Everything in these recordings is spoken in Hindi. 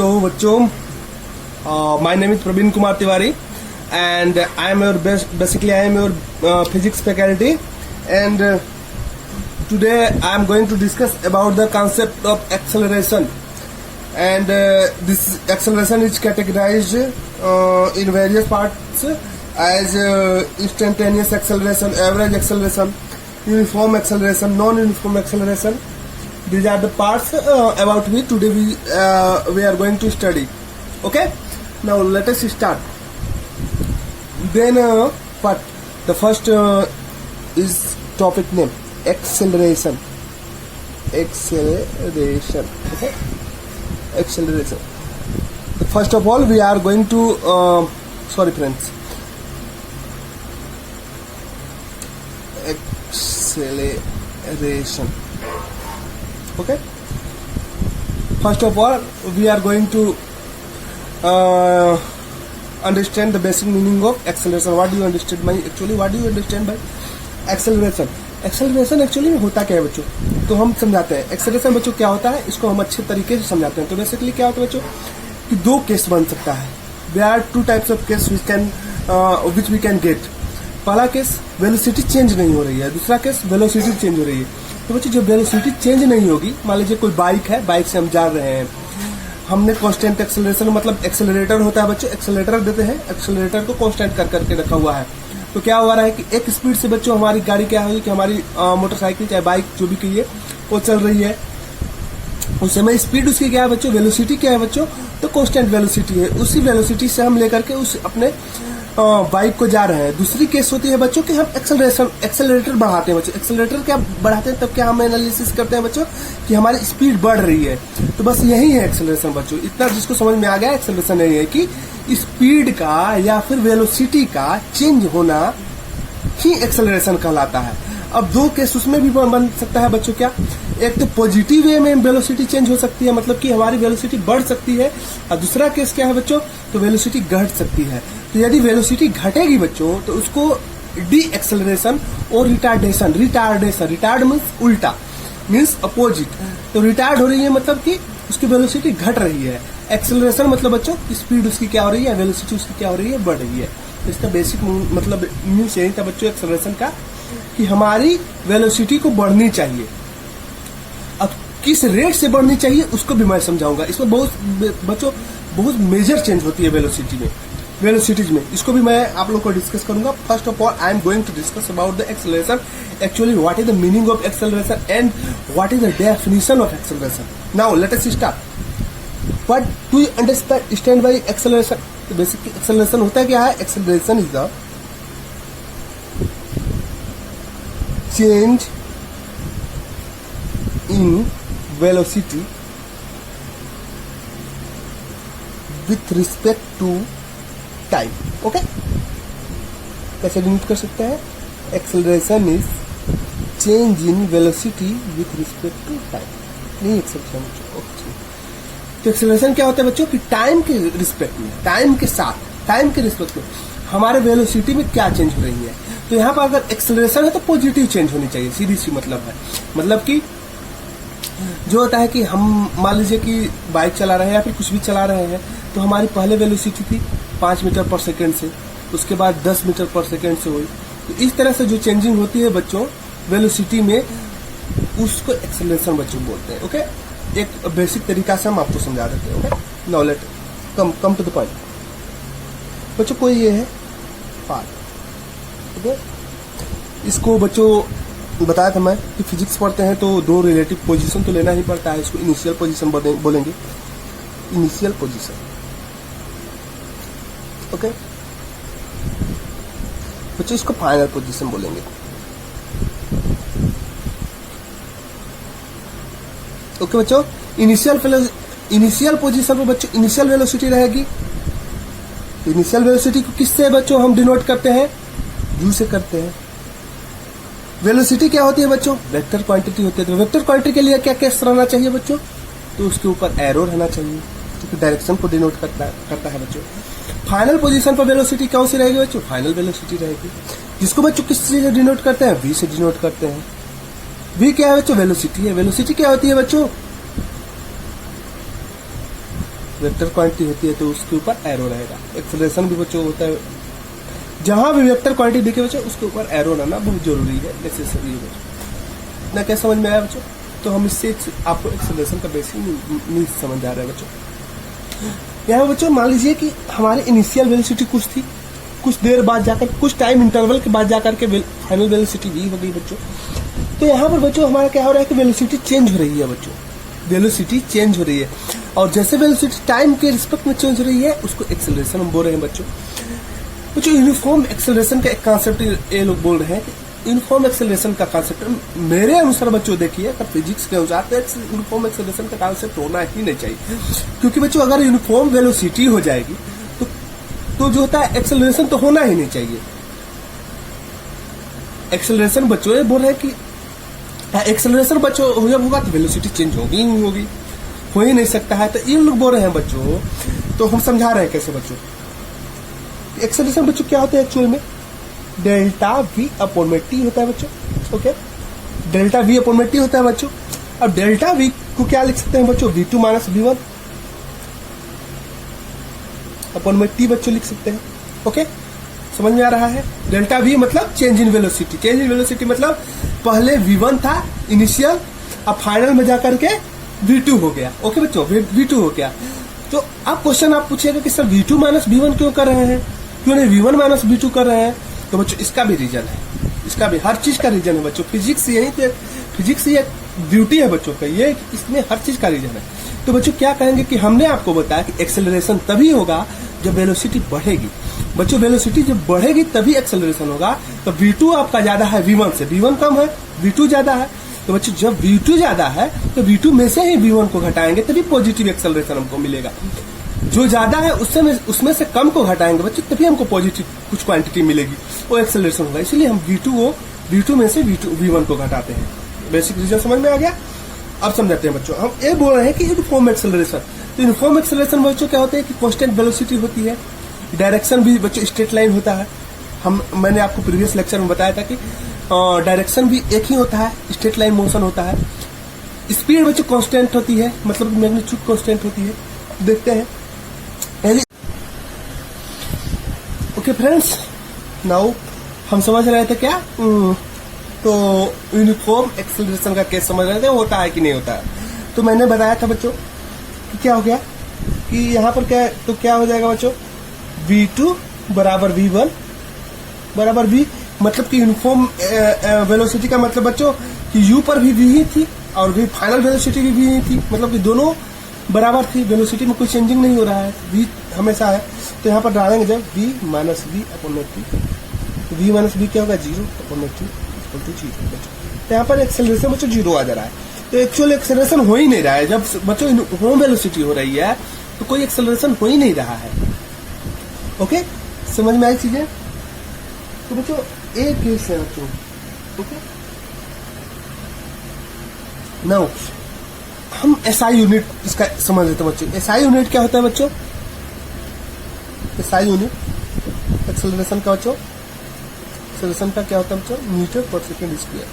तो बच्चों, my name is Praveen Kumar Tiwari and I am your physics faculty, and today I am going to discuss about the concept of acceleration. And this acceleration is categorized in various parts as instantaneous acceleration, average acceleration, uniform acceleration, non-uniform acceleration. These are the parts about which today we are going to study. Okay, now let us start. Then what the first is topic name, acceleration. Okay, acceleration. First of all, we are going to sorry friends, acceleration. Okay, first of all we are going to understand the basic meaning of acceleration. What do you understand by acceleration? Acceleration actually में होता क्या है बच्चों, तो हम समझाते हैं एक्सेलरेशन बच्चों क्या होता है, इसको हम अच्छे तरीके से समझाते हैं। तो बेसिकली क्या होता है बच्चों कि दो केस बन सकता है। There are two types of case which we can get. पहला केस वेलोसिटी चेंज नहीं हो रही है, दूसरा केस वेलोसिटी चेंज हो रही है। तो बच्चों जब वेलोसिटी चेंज नहीं होगी, मान लीजिए कोई बाइक है, बाइक से हम जा रहे हैं, हमने कांस्टेंट एक्सेलरेशन मतलब एक्सेलरेटर होता है बच्चों, एक्सेलरेटर देते हैं, एक्सेलरेटर को कांस्टेंट कर करके रखा हुआ है। तो क्या हो रहा है कि एक स्पीड से बच्चों हमारी गाड़ी क्या होगी कि हमारी मोटरसाइकिल चाहे बाइक जो भी कहिए वो चल रही है, उस समय स्पीड उसकी क्या है बच्चों, वेलोसिटी क्या है बच्चों, तो कांस्टेंट वेलोसिटी है। उसी वेलोसिटी से हम लेकर के उस अपने बाइक को जा रहे हैं। दूसरी केस होती है बच्चों कि हम एक्सेलरेटर बढ़ाते हैं बच्चों। एक्सेलरेटर क्या बढ़ाते हैं, तब क्या हम एनालिसिस करते हैं बच्चों कि हमारी स्पीड बढ़ रही है। तो बस यही है एक्सेलरेशन बच्चों। इतना जिसको समझ में आ गया, एक्सेलरेशन यही है कि स्पीड का या फिर वेलोसिटी का चेंज होना ही एक्सेलरेशन कहलाता है। अब दो केस उसमें भी बन सकता है बच्चों। क्या, एक तो पॉजिटिव वे में वेलोसिटी चेंज हो सकती है, मतलब कि हमारी वेलोसिटी बढ़ सकती है, और दूसरा केस क्या है बच्चों, तो वेलोसिटी घट सकती है। तो यदि वेलोसिटी घटेगी बच्चों तो उसको डी एक्सेलरेशन और रिटार्डेशन, रिटार्ड मीन्स उल्टा, मीन्स अपोजिट। तो रिटार्ड हो रही है मतलब कि उसकी वेलोसिटी घट रही है। एक्सेलरेशन मतलब बच्चों स्पीड उसकी क्या हो रही है, वेलोसिटी उसकी क्या हो रही है, बढ़ रही है। तो इसका बेसिक मतलब मीन्स यही था बच्चों एक्सेलरेशन का, कि हमारी वेलोसिटी को बढ़नी चाहिए। अब किस रेट से बढ़नी चाहिए उसको भी मैं समझाऊंगा। इसमें बहुत मेजर चेंज होती है वेलोसिटीज में, इसको भी मैं आप लोग को डिस्कस करूंगा। First of all I am going to discuss about the acceleration, actually what is the meaning of acceleration and what is the definition of acceleration. Now let us start. What do you understand by acceleration? Basic acceleration होता है क्या है? Acceleration is the change in velocity with respect to time. Okay, कैसे डिनोट कर सकते हैं? Acceleration is change in velocity with respect to time. नहीं एक्सेलरेशन बच्चों। तो एक्सेलरेशन क्या होता है बच्चों कि टाइम के रिस्पेक्ट में, टाइम के रिस्पेक्ट में हमारे वेलोसिटी में क्या चेंज हो रही है। तो यहाँ पर अगर एक्सेलरेशन है तो पॉजिटिव चेंज होनी चाहिए, सीधी सी मतलब है। मतलब कि जो होता है कि हम मान लीजिए कि बाइक चला रहे हैं या फिर कुछ भी चला रहे हैं, तो हमारी पहले वेलोसिटी थी 5 मीटर पर सेकेंड से, उसके बाद 10 मीटर पर सेकेंड से हुई। तो इस तरह से जो चेंजिंग होती है बच्चों वेलोसिटी में, उसको एक्सेलरेशन बच्चों बोलते हैं। ओके, एक बेसिक तरीका से हम आपको समझा देते हैं। Okay, now let come to the point बच्चों। कोई ये है पार्ट, इसको बच्चों बताया था मैं कि फिजिक्स पढ़ते हैं तो दो रिलेटिव पोजीशन तो लेना ही पड़ता है। इसको इनिशियल पोजीशन बोलेंगे, इनिशियल पोजीशन। ओके बच्चों, इसको फाइनल पोजीशन बोलेंगे। ओके बच्चों, इनिशियल पोजीशन पर बच्चों इनिशियल वेलोसिटी रहेगी। इनिशियल वेलोसिटी को किससे बच्चों हम डिनोट करते हैं? यू से करते हैं। वेलोसिटी क्या होती है बच्चों? वेक्टर क्वांटिटी होती है। तो वेक्टर क्वांटिटी के लिए क्या केस रहना चाहिए बच्चों? तो उसके ऊपर एरो रहना चाहिए, क्योंकि डायरेक्शन को डिनोट करता है बच्चों। फाइनल पोजीशन पर वेलोसिटी कौन सी रहेगी बच्चों? फाइनल वेलोसिटी रहेगी, जिसको बच्चों किस से डिनोट करते हैं? वी से डिनोट करते हैं। वी क्या है बच्चों? वेलोसिटी है। वेलोसिटी क्या होती है बच्चों? वेक्टर क्वांटिटी होती है तो उसके ऊपर एरो रहेगा। एक्सेलरेशन भी बच्चों होता है, जहां भी वेक्टर क्वांटिटी दिखे बच्चों उसके ऊपर एरो रहना बहुत जरूरी है, नेसेसरी है बच्चों। इतना क्या समझ में आया बच्चों? तो हम इससे आपको एक्सेलरेशन का बेसिक नहीं समझ आ रहा है बच्चों। यहाँ बच्चों मान लीजिए कि हमारी इनिशियल वेलोसिटी कुछ थी, कुछ देर बाद जाकर, कुछ टाइम इंटरवल के बाद जाकर के फाइनल वेलोसिटी वी हो गई बच्चों। तो यहाँ पर बच्चों हमारा क्या हो रहा है कि वेलोसिटी चेंज हो रही है बच्चों, वेलोसिटी चेंज हो रही है, और जैसे वेलोसिटी टाइम के रिस्पेक्ट में चेंज हो रही है उसको एक्सेलरेशन हम बोल रहे हैं बच्चों। बच्चों यूनिफॉर्म एक्सेलरेशन का एक कॉन्सेप्ट ये लोग बोल रहे हैं कि यूनिफॉर्म एक्सेलरेशन का कॉन्सेप्ट मेरे अनुसार बच्चों देखिए, अगर फिजिक्स के अनुसार तो यूनिफॉर्म एक्सेलरेशन का कॉन्सेप्ट होना ही नहीं चाहिए, क्योंकि बच्चों अगर यूनिफॉर्म वेलोसिटी हो जाएगी तो जो होता है एक्सेलरेशन तो होना ही नहीं चाहिए। एक्सेलरेशन बच्चों ये बोल रहे हैं कि एक्सेलरेशन बच्चों जब होगा तो वेलोसिटी चेंज होगी ही नहीं होगी, हो ही नहीं सकता है। तो ये लोग बोल रहे हैं बच्चों, तो हम समझा रहे हैं कैसे बच्चों। एक्सेलरेशन बच्चों क्या होता है एक्चुअल में, डेल्टा वी अपॉन में टी होता है बच्चों। ओके, डेल्टा वी अपॉन में टी होता है बच्चों। अब डेल्टा वी को क्या लिख सकते हैं बच्चों, V two minus V one upon में टी बच्चों लिख सकते हैं। ओके, समझ में आ रहा है। डेल्टा वी मतलब change in velocity, change in velocity मतलब पहले v1 था इनिशियल, अब फाइनल में जाकर के v2 हो गया। ओके बच्चों, v2 हो गया। तो अब क्वेश्चन आप पूछिएगा कि सर v2 माइनस v1 क्यों कर रहे हैं, क्यों नहीं v1 माइनस v2 कर रहे हैं? तो बच्चों इसका भी रीजन है, इसका भी हर चीज का रीजन है बच्चों। फिजिक्स यही तो, फिजिक्स ये ब्यूटी है बच्चों का, ये इसमें हर चीज का रीजन है। तो बच्चों क्या कहेंगे कि हमने आपको बताया कि एक्सेलरेशन तभी होगा जब वेलोसिटी बढ़ेगी। बच्चों वेलोसिटी जब बढ़ेगी तभी एक्सेलरेशन होगा। तो v2 आपका ज्यादा है v1 से, v1 कम है, v2 ज्यादा है। तो बच्चों जब v2 ज्यादा है तो v2 में से ही v1 को घटाएंगे तभी पॉजिटिव एक्सेलरेशन हमको मिलेगा। जो ज्यादा है उसमें से कम को घटाएंगे बच्चों तभी हमको पॉजिटिव कुछ क्वांटिटी मिलेगी, वो एक्सेलरेशन होगा। इसलिए हम v2 में से v1 को घटाते हैं। बेसिक रीजन समझ में आ गया। अब समझाते हैं बच्चों, हम ये बोल रहे हैं कि यूनिफॉर्म एक्सेलरेशन। तो यूनिफॉर्म एक्सेलरेशन बच्चों क्या होता है कि कांस्टेंट वेलोसिटी होती है, डायरेक्शन भी बच्चों स्ट्रेट लाइन होता है। मैंने आपको प्रीवियस लेक्चर में बताया था कि डायरेक्शन भी एक ही होता है, स्ट्रेट लाइन मोशन होता है। स्पीड बच्चों कांस्टेंट होती है, मतलब मैग्नीट्यूड कांस्टेंट होती है। देखते हैं। ओके फ्रेंड्स, नाउ हम समझ रहे थे क्या, तो यूनिफॉर्म एक्सेलरेशन का केस समझ रहे थे, होता है कि नहीं होता है। तो मैंने बताया था बच्चों कि क्या हो गया कि यहाँ पर क्या, तो क्या हो जाएगा बच्चों, v2 बराबर v1 बराबर v, मतलब कि यूनिफॉर्म वेलोसिटी का मतलब बच्चों कि u पर भी v ही थी और v फाइनल वेलोसिटी भी v ही थी, मतलब कि दोनों बराबर थी, वेलोसिटी में कोई चेंजिंग नहीं हो रहा है, v हमेशा है। तो यहाँ पर डालेंगे जब v minus v upon T, v minus v क्या होगा, 0 अपॉन टी इक्वल टू 0 बच्चों। तो यहाँ पर एक्सेलरेशन बच्चों 0 आ जा रहा है। तो एक्चुअल एक्सेलरेशन हो ही नहीं रहा है। जब बच्चों यूनिफॉर्म वेलोसिटी हो रही है तो कोई एक्सेलरेशन हो ही नहीं रहा है। ओके, समझ में आई चीजें। तो बच्चों एक केस है बच्चों। ओके, नाउ हम SI यूनिट इसका समझ लेते हैं बच्चों। SI यूनिट क्या होता है बच्चों, SI यूनिट एक्सेलरेशन का बच्चों, एक्सेलरेशन का क्या होता है बच्चों, मीटर पर सेकेंड स्क्वायर।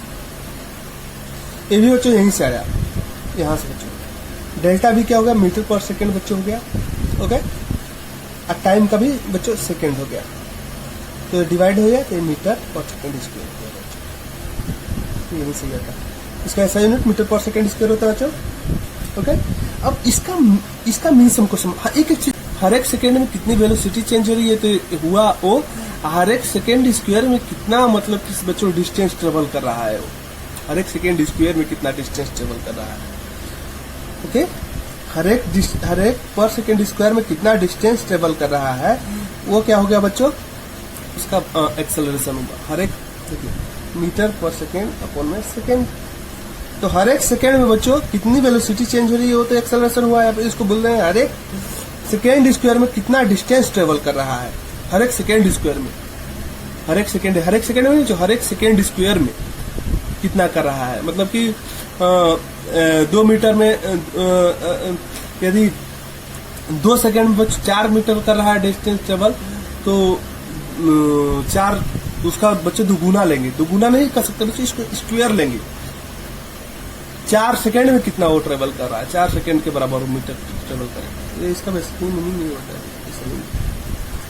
ये भी बच्चों यहीं से आया, यहाँ से बच्चों। डेल्टा भी क्या हो गया, मीटर पर सेकेंड बच्चों हो गया। ओके, और टाइम का भी बच्चों सेकेंड हो गया, तो डिवाइड हो गया तो मीटर पर सेकेंड स्क्वायर हो गया बच्चों। यहीं से आता है इसका SI यूनिट मीटर पर सेकेंड स्क्वायर होता है बच्चों। ओके, अब इसका मीन्स हमको हर एक सेकेंड में कितनी वेलोसिटी चेंज हो रही है, तो हुआ वो हर एक सेकेंड स्क्वायर में कितना, मतलब कि बच्चों डिस्टेंस ट्रेवल कर रहा है, वो हर एक सेकेंड स्क्वायर में कितना डिस्टेंस ट्रेवल कर रहा है। ओके, हर एक पर सेकेंड स्क्वायर में कितना डिस्टेंस ट्रेवल कर रहा है, वो क्या हो गया बच्चों, उसका एक्सेलरेशन होगा। हर एक देखिए मीटर पर सेकेंड अपॉन में सेकेंड, तो हर एक सेकेंड में बच्चों कितनी वेलोसिटी चेंज हो रही है, वो तो एक्सेलरेशन हुआ है। इसको बोल रहे हैं हर एक सेकेंड स्क्वायर में कितना डिस्टेंस ट्रेवल कर रहा है, हर एक सेकेंड स्क्वायर में, हर एक सेकेंड में जो हर एक सेकेंड स्क्वायर में कितना कर रहा है, मतलब कि 2 मीटर में यदि 2 सेकेंड में 4 मीटर कर रहा है डिस्टेंस ट्रेवल, तो 4 उसका बच्चे दुगुना लेंगे, दुगुना नहीं कर सकते बच्चे, इसको स्क्वायर लेंगे। 4 सेकंड में कितना वो ट्रेवल कर रहा है, 4 सेकंड के बराबर मीटर ट्रेवल करेगा। ये इसका बेसिक मीनिंग नहीं होता है, इसलिए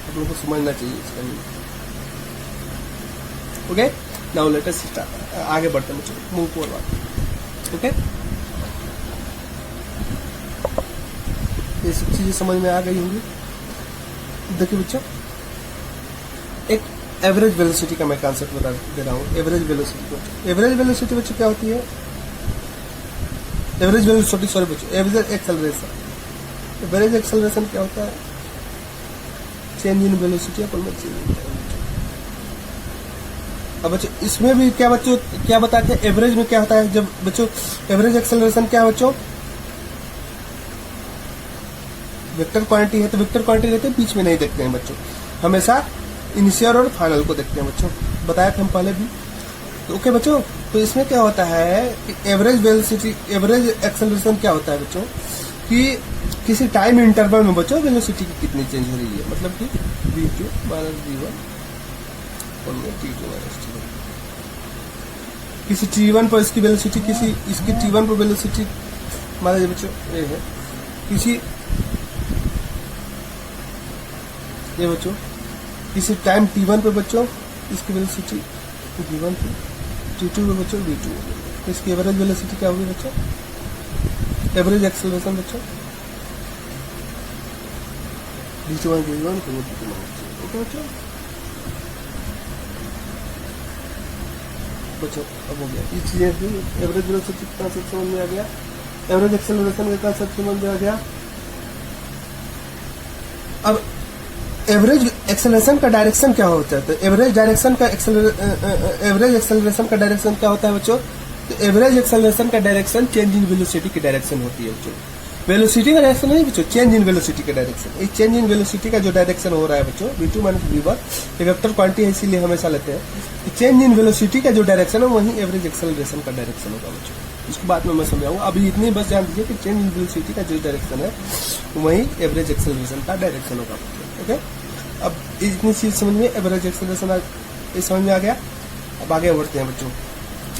आप लोगों को समझना चाहिए इसका meaning. Okay, now let us start, आगे बढ़ते हैं बच्चों, मूव फॉरवर्ड। ओके, ये सब चीजें समझ में आ गई होंगी। देखिए बच्चों, एक एवरेज वेलोसिटी का मैं कॉन्सेप्ट बता दे रहा हूँ। एवरेज वेलोसिटी, एवरेज वेलोसिटी बच्चों क्या होती है? एवरेज वेलोसिटी, सॉरी बच्चों, एवरेज एक्सेलरेशन। एवरेज एक्सेलरेशन क्या होता है? चेंज इन वेलोसिटी अपन में चेंज। अब बच्चों इसमें भी क्या बच्चों क्या बताते हैं, एवरेज में क्या होता है? जब बच्चों एवरेज एक्सेलरेशन क्या है बच्चों? वेक्टर क्वांटिटी है तो वेक्टर क्वांटिटी रहते हैं, बीच में नहीं देखते हैं बच्चों, हमेशा इनिशियल और फाइनल को देखते हैं बच्चों, बताया था हम पहले भी। तो ओके बच्चों, तो इसमें क्या होता है कि एवरेज वेलोसिटी, एवरेज एक्सेलरेशन क्या होता है बच्चों कि किसी टाइम इंटरवल में बच्चों वेलोसिटी की कितनी चेंज हो रही है, मतलब कि v2 माइनस v1 और t2 माइनस t1। किसी t1 पर इसकी वेलोसिटी, किसी इसकी t1 पर वेलोसिटी मान लीजिए बच्चों ये है, किसी ये बच्चों किसी टाइम t1 पे बच्चों इसकी वेलोसिटी v1 थी, t2 पे बच्चों v2, तो इसकी एवरेज वेलोसिटी क्या होगी बच्चों? एवरेज एक्सेलरेशन बच्चों v1 v1 को v2 माइनस। ओके बच्चों अब हो गया ये चीजें, एवरेज वेलोसिटी का कांसेप्ट समझ में आ गया, एवरेज एक्सेलरेशन का कांसेप्ट समझ में आ गया। अब एवरेज एक्सेलरेशन का डायरेक्शन क्या होता है? तो एवरेज डायरेक्शन का एवरेज एक्सेलरेशन का डायरेक्शन क्या होता है बच्चों? तो एवरेज एक्सेलरेशन का डायरेक्शन चेंज इन वेलोसिटी की डायरेक्शन होती है बच्चों। वेलोसिटी का डायरेक्शन नहीं बच्चों, चेंज इन वेलोसिटी का डायरेक्शन। इस चेंज इन वेलोसिटी का जो डायरेक्शन हो रहा है बच्चों v2 माइनस v1, ये वेक्टर क्वांटिटी है इसीलिए हमेशा लेते हैं। चेंज इन वेलोसिटी का जो डायरेक्शन है वही एवरेज एक्सेलरेशन का डायरेक्शन होगा बच्चों। इसके बाद में मैं समझाऊंगा, अभी इतनी बस जान दीजिए कि चेंज इन वेलोसिटी का जो डायरेक्शन है वही एवरेज एक्सेलरेशन का डायरेक्शन होगा बच्चों। ओके, अब इतनी चीज समझ में, एवरेज एक्सेलरेशन समझ में आ गया। अब आगे बढ़ते हैं बच्चों,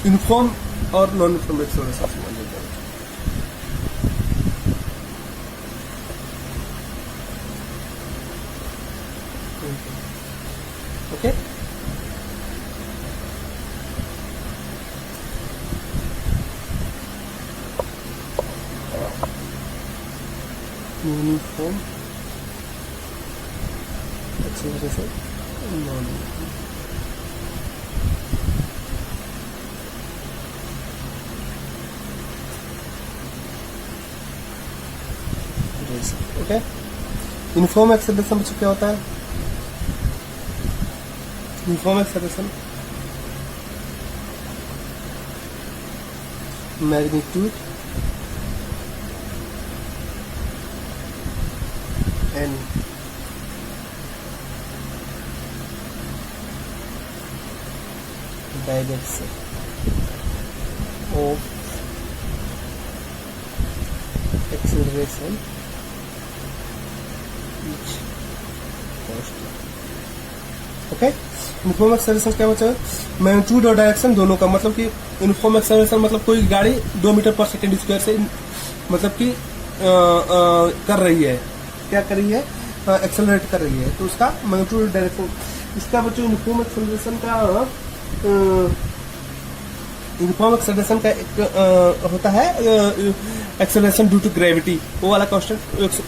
यूनिफॉर्म और नॉन यूनिफॉर्म एक्सेलरेशन समझ लेते हैं। Okay, uniform acceleration, non uniform. Okay, uniform acceleration बच्चों क्या होता है? Uniform acceleration magnitude and direction of acceleration each constant। Okay, uniform acceleration क्या बचा? मैग्नीट्यूड और डायरेक्शन दोनों का, मतलब कि यूनिफॉर्म एक्सेलरेशन मतलब कोई गाड़ी 2 मीटर पर सेकेंड स्क्वायर से मतलब कि कर रही है, क्या कर रही है? एक्सेलरेट कर रही है, तो उसका मैग्नीट्यूड और डायरेक्शन। इसका बच्चों यूनिफॉर्म एक्सेलरेशन का यूनिफॉर्म एक्सेलरेशन का एक होता है एक्सेलरेशन ड्यू टू ग्रेविटी, वो वाला कांस्टेंट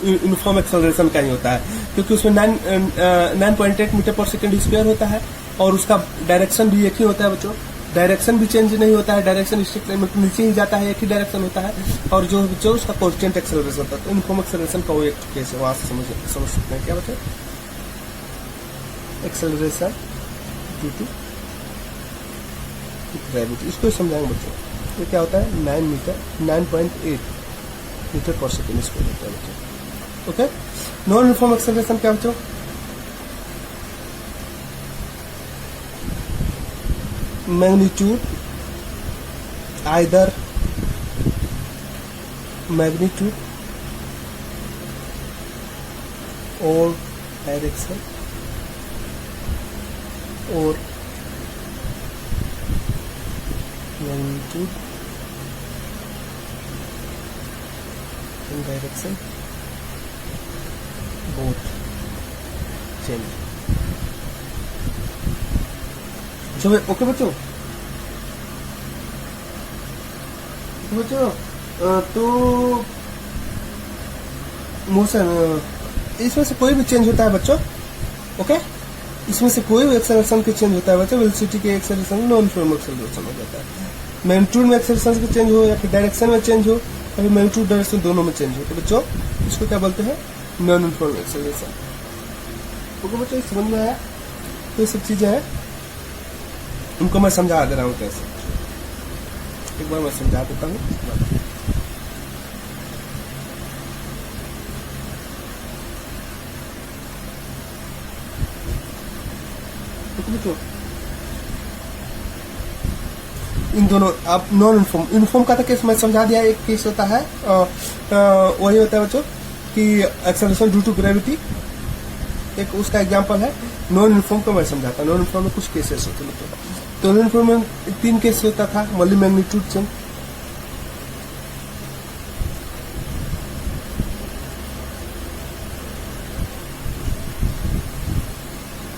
यूनिफॉर्म एक्सेलरेशन का ही होता है, क्योंकि उसमें 9.8 मीटर पर सेकेंड स्क्वायर होता है और उसका डायरेक्शन भी एक ही होता है बच्चों, डायरेक्शन भी चेंज नहीं होता है, डायरेक्शन स्ट्रिक्ट लाइन में नीचे ही जाता है, एक ही डायरेक्शन होता है, और जो बच्चों उसका कांस्टेंट एक्सेलरेशन होता है। तो यूनिफॉर्म एक्सेलरेशन का वो एक केस है, वहां से समझ सकते हैं क्या बच्चों? एक्सेलरेशन ड्यू टू ग्रेविटी, इसको समझाएंगे बच्चों। ये क्या होता है? 9.8 मीटर पर सेकेंड स्क्वायर होता है बच्चों। ओके, नॉन यूनिफॉर्म एक्सेलरेशन क्या बच्चों? मैग्नीट्यूड आइदर मैग्नीट्यूड और डायरेक्शन और मैग्नीट्यूड इन डायरेक्शन बोथ चेंज। ओके बच्चों, तो मोशन इसमें से कोई भी चेंज होता है बच्चों, ओके, इसमें से कोई भी एक्सेलरेशन के चेंज होता है बच्चों, वेलोसिटी के एक्सेलरेशन नॉन यूनिफॉर्म एक्सेलरेशन हो जाता है। मैग्नीट्यूड में एक्सेलरेशन का चेंज हो या फिर डायरेक्शन में चेंज हो या फिर मैग्नीट्यूड डायरेक्शन दोनों में चेंज हो, तो बच्चों इसको क्या बोलते हैं, नॉन यूनिफॉर्म एक्सेलरेशन। ओके बच्चों, ये समझ में आया? तो ये सब चीजें हैं, उनको मैं समझा दे रहा हूँ कैसे। एक बार मैं समझा देता हूँ। इन दोनों आप नॉन यूनिफॉर्म का तो केस मैं समझा दिया। एक केस होता है वही होता है बच्चों कि एक्सेलरेशन ड्यू टू ग्रेविटी, एक उसका एग्जांपल है। नॉन यूनिफॉर्म का मैं समझाता। नॉन यूनिफॉर्म में कुछ केसेस होते हैं तो नॉन यूनिफॉर्म में 3 केस होता था। Multi magnitude change,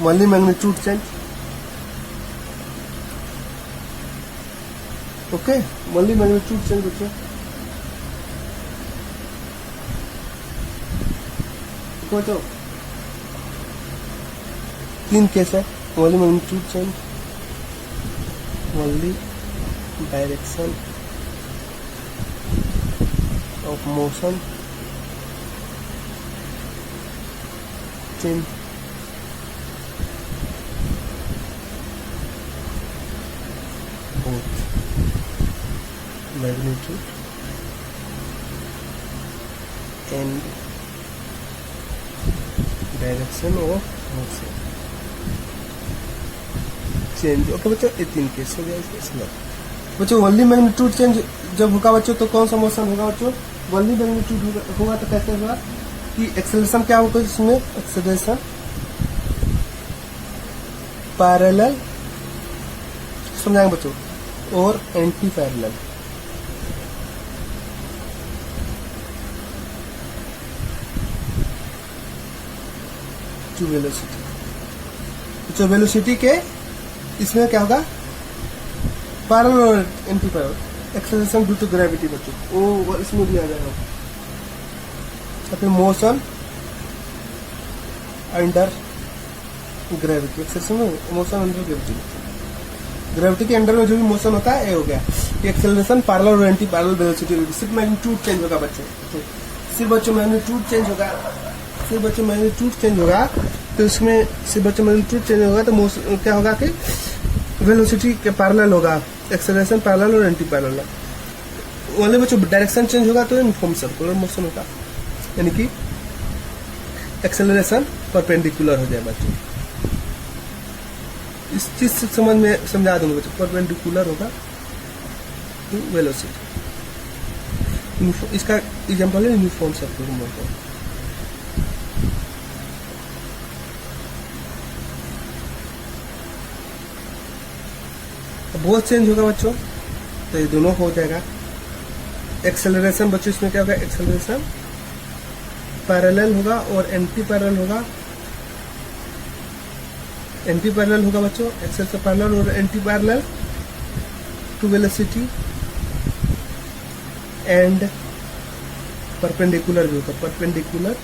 multi magnitude change, okay, multi magnitude change बच्चों। बच्चों 3 केस है, multi magnitude change, multi direction of motion change. Magnitude and direction of motion change। Okay बच्चों, ये 3 केस हो गया इसमें। बच्चों ओनली मैग्नीट्यूड चेंज जब होगा बच्चों तो कौन सा मोशन होगा बच्चों? ओनली मैग्नीट्यूड होगा तो कैसे होगा कि एक्सेलरेशन क्या होगा इसमें? एक्सेलरेशन पैरेलल, समझाएंगे बच्चों, और एंटी पैरेलल। वेलोसिटी, तो वेलोसिटी के इसमें क्या होगा? पैरेलल और anti parallel. Acceleration due to gravity बच्चों वो इसमें दिया जाएगा। फिर मोशन अंडर ग्रेविटी, एक्सेलरेशन में मोशन अंडर ग्रेविटी। ग्रेविटी के अंडर में जो भी मोशन होता है ये हो गया। एक्सेलरेशन पैरेलल और एंटी पैरेलल वेलोसिटी। सिर्फ मैग्नीट्यूड चेंज होगा बच्चों, सिर्फ बच्चों मैग्नीट्यूड चेंज होगा, सिर्फ बच्चों मैग्नीट्यूड चेंज होगा। तो इसमें सिर्फ बच्चों मैग्नीट्यूड चेंज होगा तो क्या होगा कि वेलोसिटी के पैरेलल होगा, एक्सेलरेशन पैरेलल और एंटी पैरेलल। वाले बच्चों डायरेक्शन चेंज होगा तो यूनिफॉर्म सर्कुलर मोशन होगा, यानी कि एक्सेलरेशन परपेंडिकुलर हो जाए बच्चों। इस चीज से समझ में समझा दूंगा बच्चों, परपेंडिकुलर होगा तो वेलोसिटी। इसका एग्जांपल है यूनिफॉर्म सर्कुलर मोशन। बहुत चेंज होगा बच्चों तो ये दोनों हो जाएगा। एक्सेलरेशन बच्चों इसमें क्या होगा? एक्सेलरेशन पैरेलल होगा और एंटी पैरेलल होगा। एंटी पैरेलल होगा बच्चों, एक्सेलरेशन पैरेलल और anti parallel to velocity and perpendicular भी होगा, परपेंडिकुलर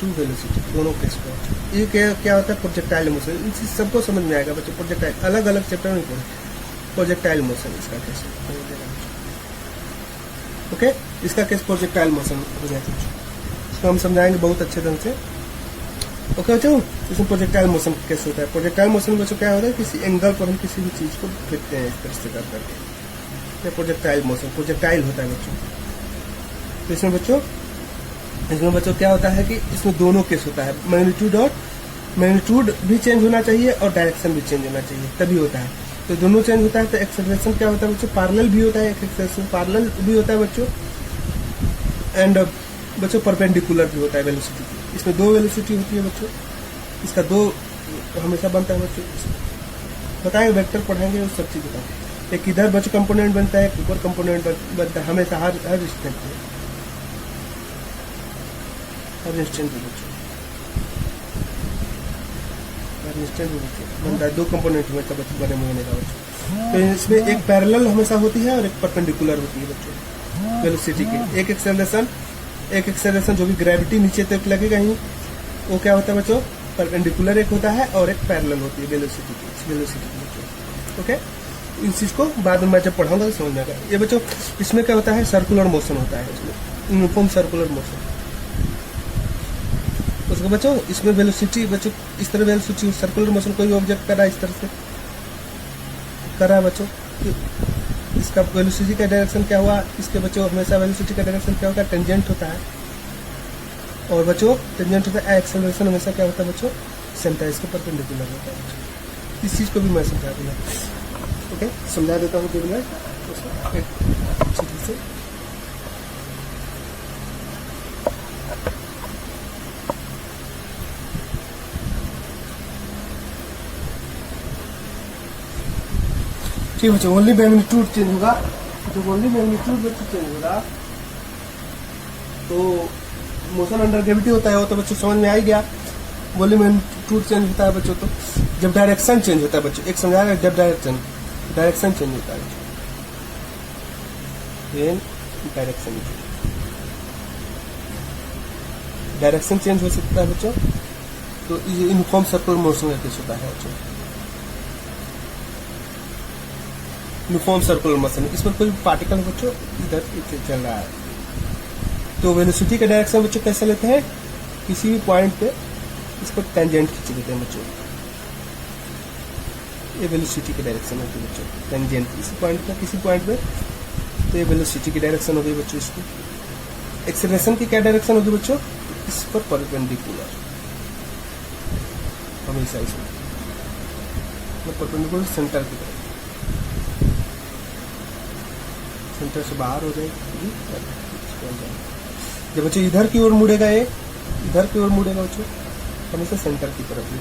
टू वेलोसिटी। दोनों केस को ये क्या होता है? Projectile motion. इन सबको समझ में आएगा बच्चों। प्रोजेक्टाइल अलग अलग चैप्टर में पढ़े। प्रोजेक्टाइल मोशन इसका केस, ओके, इसका केस प्रोजेक्टाइल मोशन हो जाएगा। इसको हम समझाएंगे बहुत अच्छे ढंग से, ओके बच्चों। इसमें प्रोजेक्टाइल मोशन केस होता है। प्रोजेक्टाइल मोशन बच्चों क्या होता है? किसी एंगल पर हम किसी भी चीज को फेंकते हैं इस तरह से कर करके, ये प्रोजेक्टाइल मोशन, प्रोजेक्टाइल होता है बच्चों। तो इसमें बच्चों क्या होता है कि इसमें दोनों केस होता है। मैग्नीट्यूड भी चेंज होना चाहिए और डायरेक्शन भी चेंज होना चाहिए, तभी होता है। तो दोनों चेंज होता है तो एक्सेलरेशन क्या होता है बच्चों? पैरेलल भी होता है, एक्सेलरेशन पैरेलल भी होता है बच्चों, एंड बच्चों परपेंडिकुलर भी होता है वेलोसिटी की। इसमें 2 वेलोसिटी होती है बच्चों, इसका 2 हमेशा बनता है बच्चों। बताएंगे वेक्टर पढ़ाएंगे उस सब चीज बताएंगे। एक इधर बच्चों कंपोनेंट बनता है, एक ऊपर कंपोनेंट बनता है हमेशा हर स्टेप में। और इंस्टेंट भी बच्चों, इंस्टेंट भी बच्चों बनता है। 2 कंपोनेंट में बच्चों बने हुए का बच्चों। तो इसमें एक पैरेलल हमेशा होती है और एक परपेंडिकुलर होती है बच्चों वेलोसिटी की। एक एक्सेलरेशन जो भी ग्रेविटी नीचे तक लगेगा ही, वो क्या होता है बच्चों, परपेंडिकुलर एक होता है और एक पैरेलल होती है वेलोसिटी की बच्चों। ओके, इन चीज को बाद में मैं जब पढ़ाऊंगा तो समझ में आएगा। ये बच्चों इसमें क्या होता है, सर्कुलर मोशन होता है इसमें, यूनिफॉर्म सर्कुलर मोशन। उसको बच्चों इसमें वेलोसिटी बच्चों इस तरह वेलोसिटी सर्कुलर मोशन, कोई ऑब्जेक्ट कर रहा है इस तरह से कर रहा है बच्चों, इसका वेलोसिटी का डायरेक्शन क्या हुआ, इसके बच्चों हमेशा वेलोसिटी का डायरेक्शन क्या होता है, टेंजेंट होता है। और बच्चों टेंजेंट होता है, एक्सेलरेशन हमेशा क्या होता है बच्चों, सेंटर इसके परपेंडिकुलर होता है बच्चों। इस चीज़ को भी मैं समझा दूंगा। ओके, समझा देता हूँ फिर मैं अच्छी से। ठीक बच्चों, ओनली मैग्नीट्यूड चेंज होगा, तो ओनली मैग्नीट्यूड बच्चों चेंज होगा तो मोशन अंडर ग्रेविटी होता है, वो तो बच्चों समझ में आ ही गया। ओनली मैग्नीट्यूड चेंज होता है बच्चों तो जब डायरेक्शन चेंज होता है बच्चों, एक समझा रहे जब डायरेक्शन चेंज होता है डायरेक्शन चेंज हो सकता है बच्चों, तो ये यूनिफॉर्म सर्कुलर मोशन होता है बच्चों, यूनिफॉर्म सर्कुलर मोशन। इसमें कोई पार्टिकल बच्चों इधर चल रहा है, तो वेलोसिटी का डायरेक्शन बच्चों कैसे लेते हैं, किसी भी पॉइंट पे इसको टेंजेंट खींच देते हैं बच्चों, ये वेलोसिटी की डायरेक्शन होती है बच्चों, टेंजेंट इसी पॉइंट पे किसी पॉइंट पे, तो ये वेलोसिटी की डायरेक्शन होगी बच्चों। इसकी एक्सेलरेशन की क्या डायरेक्शन होगी बच्चों, इस पर परपेंडिकुलर हमेशा इसमें परपेंडिकुलर सेंटर की तरफ, सेंटर से बाहर हो जाएगी। जब बच्चों इधर की ओर मुड़ेगा, ये इधर की ओर मुड़ेगा बच्चों हमेशा सेंटर की तरफ ही।